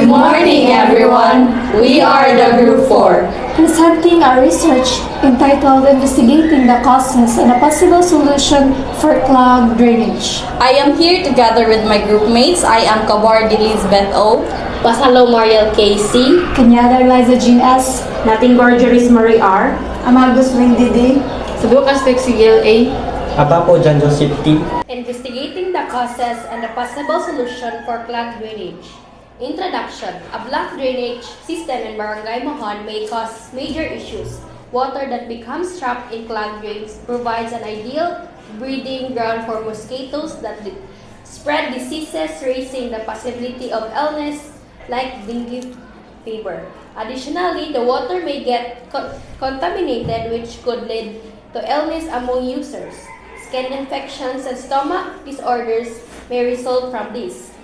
morning, everyone. We are the Group 4. Presenting our research entitled Investigating the Causes and a Possible Solution for Clogged Drainage. I am here together with my group mates. I am Kabardi Elizabeth O. Pasalo Mariel KC. Kanyada Eliza Jean S. Nating Gorgeries Marie R. Amalgos Wendy D. Sabukas Texigil A. Apapo John Joseph T. Investigating the causes and the possible solution for clogged drainage. Introduction. A blocked drainage system in Barangay Mohon may cause major issues. Water that becomes trapped in clogged drains provides an ideal breeding ground for mosquitoes that spread diseases, raising the possibility of illness like dengue fever. Additionally, the water may get contaminated, which could lead to illness among users. Skin infections and stomach disorders may result from this.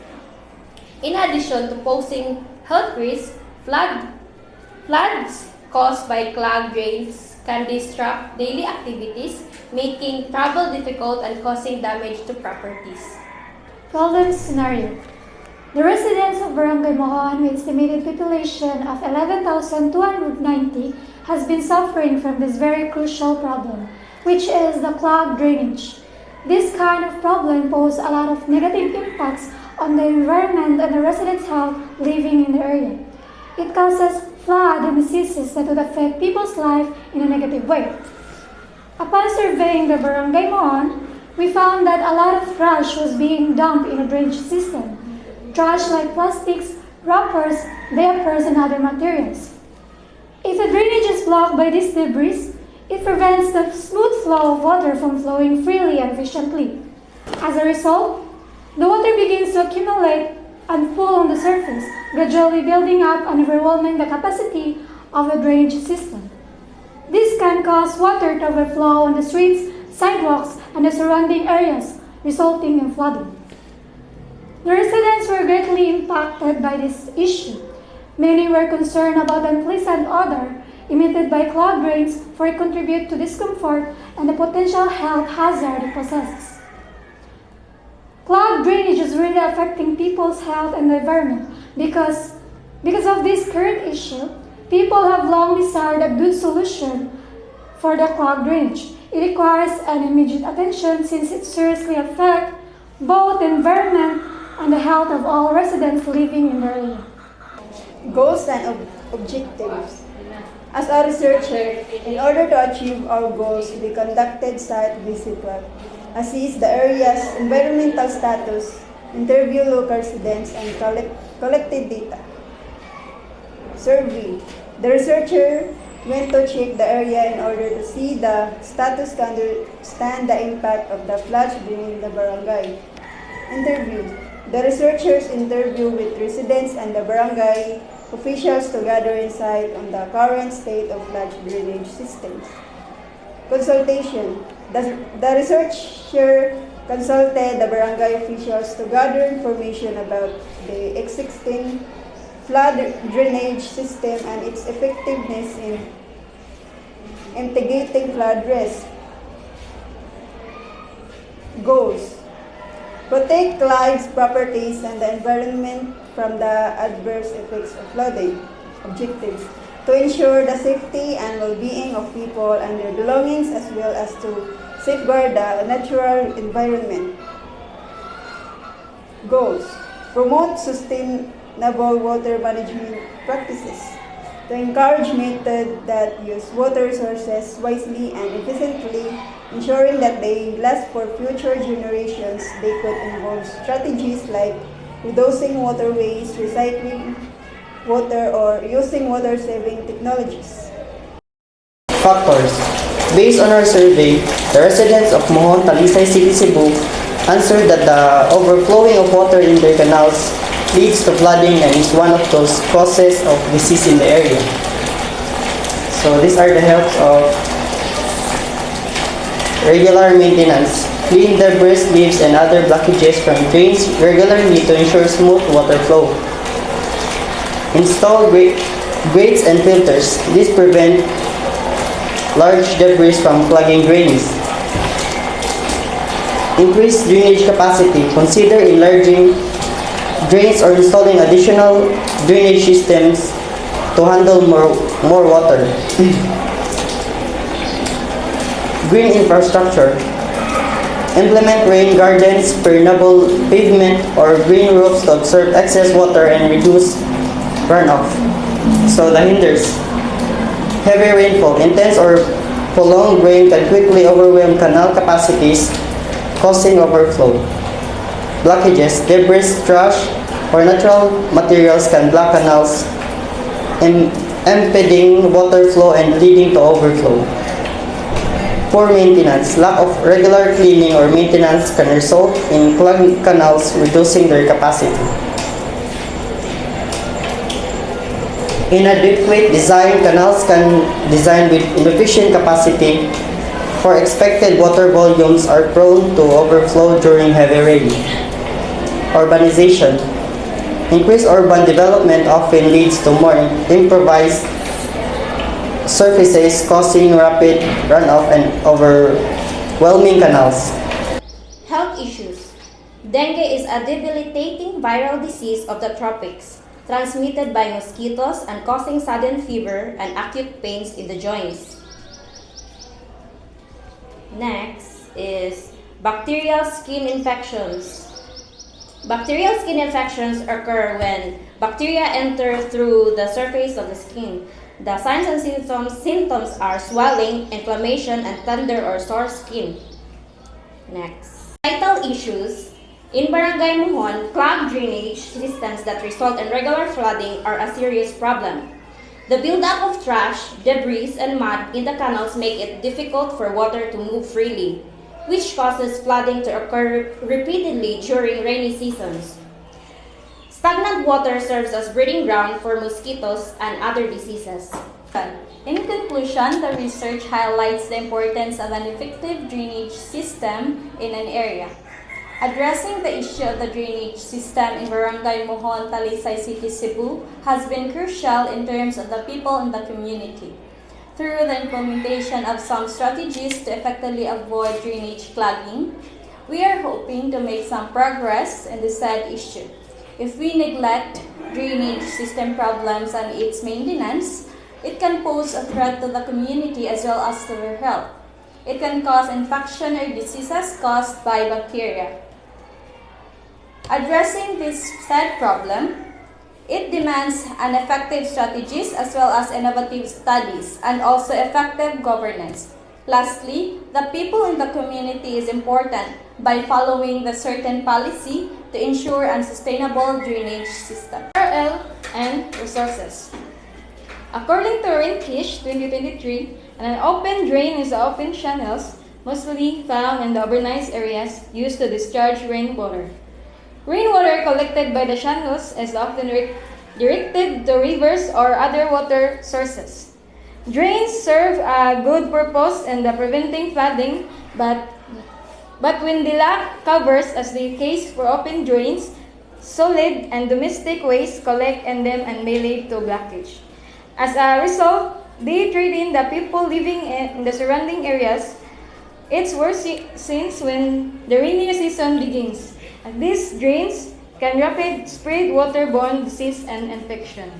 In addition to posing health risks, floods caused by clogged drains can disrupt daily activities, making travel difficult and causing damage to properties. Problem scenario. The residents of Barangay Mohon, with estimated population of 11,290, has been suffering from this very crucial problem, which is the clogged drainage. This kind of problem poses a lot of negative impacts on the environment and the residents' health living in the area. It causes flood and diseases that would affect people's life in a negative way. Upon surveying the Barangay Mohon, we found that a lot of trash was being dumped in a drainage system. Trash like plastics, wrappers, diapers, and other materials. If the drainage is blocked by this debris, it prevents the smooth flow of water from flowing freely and efficiently. As a result, the water begins to accumulate and pool on the surface, gradually building up and overwhelming the capacity of the drainage system. This can cause water to overflow on the streets, sidewalks, and the surrounding areas, resulting in flooding. The residents were greatly impacted by this issue. Many were concerned about the unpleasant odor emitted by clogged drains, for it contribute to discomfort and the potential health hazard it possesses. Clogged drainage is really affecting people's health and the environment because of this current issue, people have long desired a good solution for the clogged drainage. It requires an immediate attention since it seriously affects both the environment and the health of all residents living in the area. Goals and objectives. As a researcher, in order to achieve our goals, we conducted site visit work, assess the area's environmental status, interview local residents, and collected data. Survey. The researcher went to check the area in order to see the status to understand the impact of the flood during the barangay. Interview. The researchers interviewed with residents and the barangay officials to gather insight on the current state of flood drainage systems. Consultation. The researcher consulted the barangay officials to gather information about the existing flood drainage system and its effectiveness in mitigating flood risk. Goals. Protect lives, properties, and the environment from the adverse effects of flooding. Objectives. To ensure the safety and well-being of people and their belongings, as well as to safeguard the natural environment. Goals. Promote sustainable water management practices. To encourage methods that use water resources wisely and efficiently, ensuring that they last for future generations. They could involve strategies like reducing water waste, recycling water, or using water-saving technologies. Factors. Based on our survey, the residents of Mohon, Talisay City, Cebu answered that the overflowing of water in their canals leads to flooding and is one of those causes of disease in the area. So these are the helps of regular maintenance. Clean debris, leaves, and other blockages from drains regularly to ensure smooth water flow. Install grates and filters. This prevents large debris from clogging drains. Increase drainage capacity. Consider enlarging drains or installing additional drainage systems to handle more water. Green infrastructure. Implement rain gardens, permeable pavement, or green roofs to absorb excess water and reduce runoff. So the hinders. Heavy rainfall. Intense or prolonged rain can quickly overwhelm canal capacities, causing overflow. Blockages. Debris, trash, or natural materials can block canals, impeding water flow and leading to overflow. Poor maintenance. Lack of regular cleaning or maintenance can result in clogged canals, reducing their capacity. Inadequate design. Canals can design with inefficient capacity for expected water volumes are prone to overflow during heavy rain. Urbanization. Increased urban development often leads to more improvised surfaces, causing rapid runoff and overwhelming canals. Health issues. Dengue is a debilitating viral disease of the tropics, transmitted by mosquitoes and causing sudden fever and acute pains in the joints. Next is bacterial skin infections. Bacterial skin infections occur when bacteria enter through the surface of the skin. The signs and symptoms are swelling, inflammation, and tender or sore skin. Next. Vital issues. In Barangay Mohon, clogged drainage systems that result in regular flooding are a serious problem. The buildup of trash, debris, and mud in the canals make it difficult for water to move freely, which causes flooding to occur repeatedly during rainy seasons. Stagnant water serves as breeding ground for mosquitoes and other diseases. In conclusion, the research highlights the importance of an effective drainage system in an area. Addressing the issue of the drainage system in Barangay Mohon, Talisay City, Cebu has been crucial in terms of the people in the community. Through the implementation of some strategies to effectively avoid drainage clogging, we are hoping to make some progress in the said issue. If we neglect drainage system problems and its maintenance, it can pose a threat to the community as well as to their health. It can cause infection or diseases caused by bacteria. Addressing this said problem, it demands an effective strategies as well as innovative studies and also effective governance. Lastly, the people in the community is important by following the certain policy to ensure a sustainable drainage system. URL and resources. According to Rinkish 2023, an open drain is open channels mostly found in the urbanized areas used to discharge rainwater. Rainwater collected by the channels is often directed to rivers or other water sources. Drains serve a good purpose in the preventing flooding, but when they lack covers, as the case for open drains, solid and domestic waste collect in them and may lead to blockage. As a result, they threaten the people living in the surrounding areas. It's worse since when the rainy season begins. These drains can rapidly spread waterborne disease and infection.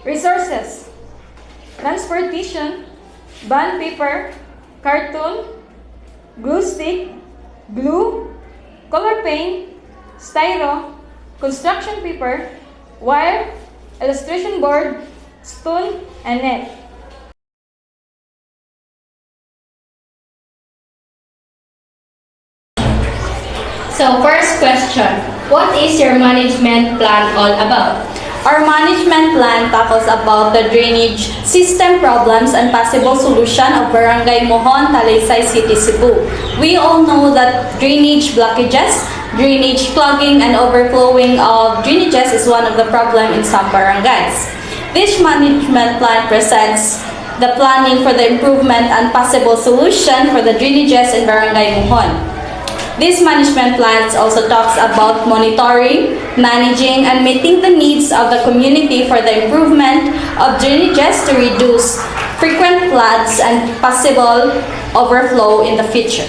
Resources: transportation, bond paper, carton, glue stick, glue, color paint, styro, construction paper, wire, illustration board, spoon, and net. So first question, what is your management plan all about? Our management plan tackles about the drainage system problems and possible solution of Barangay Mohon, Talisay City, Cebu. We all know that drainage blockages, drainage clogging, and overflowing of drainages is one of the problems in some barangays. This management plan presents the planning for the improvement and possible solution for the drainages in Barangay Mohon. This management plan also talks about monitoring, managing, and meeting the needs of the community for the improvement of drainages to reduce frequent floods and possible overflow in the future.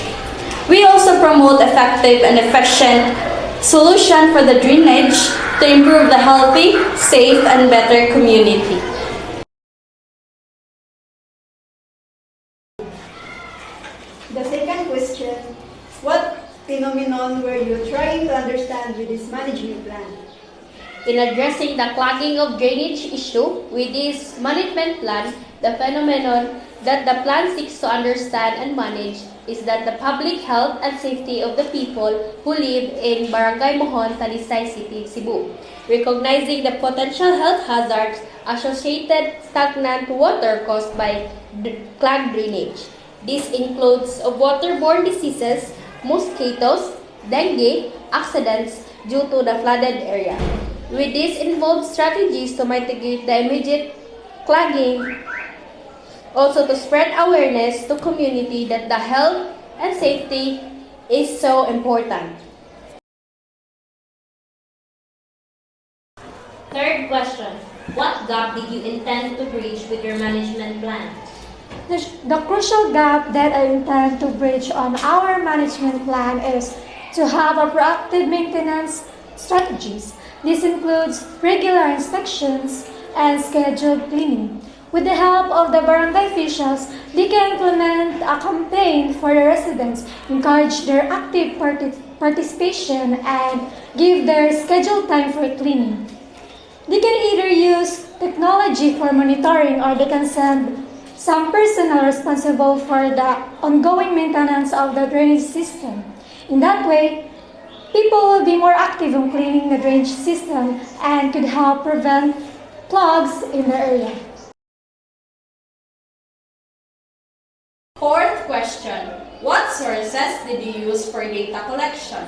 We also promote effective and efficient solution for the drainage to improve the healthy, safe, and better community. The second question, what phenomenon were you trying to understand with this management plan? In addressing the clogging of drainage issue with this management plan, the phenomenon that the plan seeks to understand and manage is that the public health and safety of the people who live in Barangay Mohon, Talisay City, Cebu, recognizing the potential health hazards associated stagnant water caused by clogged drainage. This includes waterborne diseases, mosquitoes, dengue, accidents due to the flooded area. With this involved strategies to mitigate the immediate clogging, also to spread awareness to community that the health and safety is so important. Third question, what gap did you intend to bridge with your management plan? The crucial gap that I intend to bridge on our management plan is to have a proactive maintenance strategies. This includes regular inspections and scheduled cleaning. With the help of the barangay officials, they can implement a campaign for the residents, encourage their active participation, and give their scheduled time for cleaning. They can either use technology for monitoring or they can send some personnel responsible for the ongoing maintenance of the drainage system. In that way, people will be more active in cleaning the drainage system and could help prevent clogs in the area. Fourth question, what sources did you use for data collection?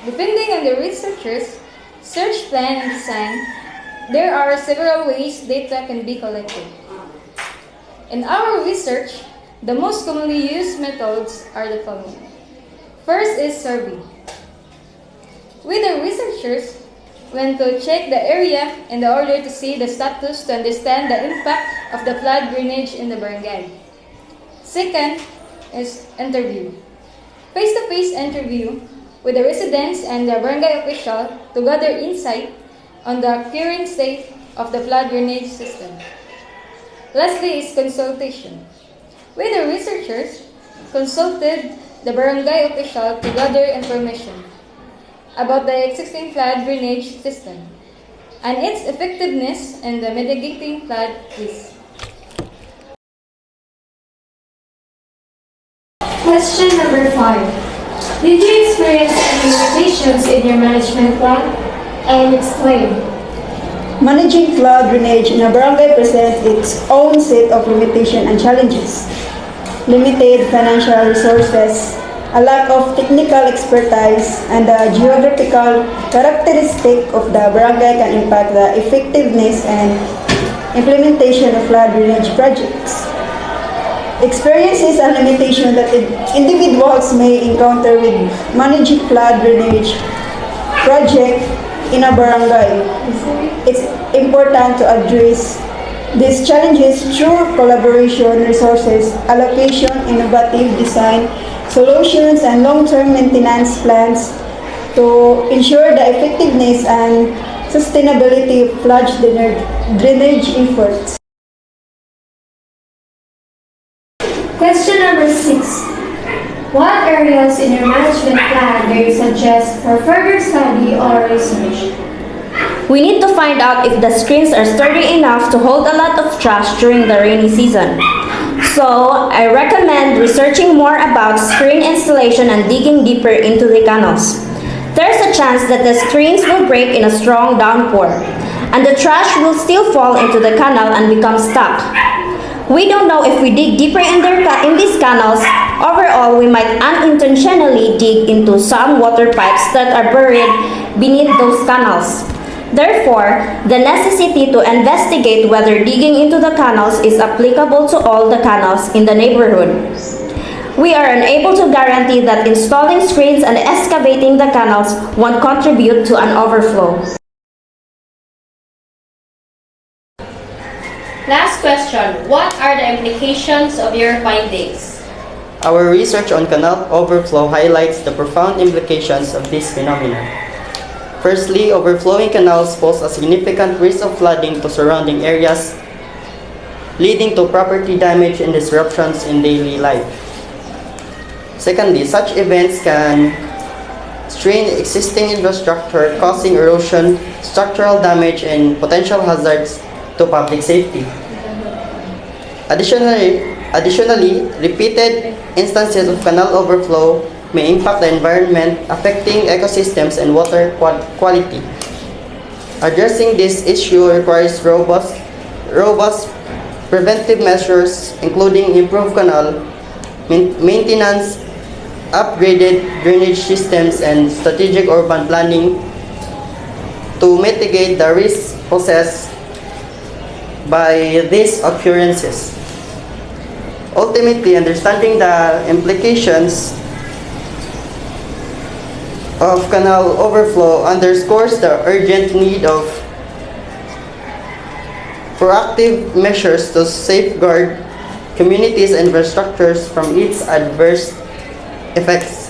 Depending on the researchers' search plan and design, there are several ways data can be collected. In our research, the most commonly used methods are the following. First is survey. We, the researchers, went to check the area in order to see the status to understand the impact of the flood drainage in the barangay. Second is interview. Face-to-face interview with the residents and the barangay official to gather insight on the current state of the flood drainage system. Lastly is consultation. We, the researchers, consulted the barangay official to gather information about the existing flood drainage system and its effectiveness in the mitigating flood risk. Question number 5. Did you experience any limitations in your management plan? And explain. Managing flood drainage in a barangay presents its own set of limitations and challenges. Limited financial resources, a lack of technical expertise, and the geographical characteristic of the barangay can impact the effectiveness and implementation of flood drainage projects. Experience is a limitation that individuals may encounter with managing flood drainage project in a barangay. It's important to address these challenges through collaboration, resources, allocation, innovative design, solutions, and long-term maintenance plans to ensure the effectiveness and sustainability of flood drainage efforts. Question number 6. What areas in your management plan do you suggest for further study or research? We need to find out if the screens are sturdy enough to hold a lot of trash during the rainy season. So, I recommend researching more about screen installation and digging deeper into the canals. There's a chance that the screens will break in a strong downpour, and the trash will still fall into the canal and become stuck. We don't know if we dig deeper in these canals. Overall, we might unintentionally dig into some water pipes that are buried beneath those canals. Therefore, the necessity to investigate whether digging into the canals is applicable to all the canals in the neighborhood. We are unable to guarantee that installing screens and excavating the canals won't contribute to an overflow. Last question, what are the implications of your findings? Our research on canal overflow highlights the profound implications of this phenomenon. Firstly, overflowing canals pose a significant risk of flooding to surrounding areas, leading to property damage and disruptions in daily life. Secondly, such events can strain existing infrastructure, causing erosion, structural damage, and potential hazards to public safety. Additionally, repeated instances of canal overflow may impact the environment, affecting ecosystems and water quality. Addressing this issue requires robust preventive measures, including improved canal maintenance, upgraded drainage systems, and strategic urban planning to mitigate the risks posed by these occurrences. Ultimately, understanding the implications of canal overflow underscores the urgent need of proactive measures to safeguard communities and infrastructures from its adverse effects.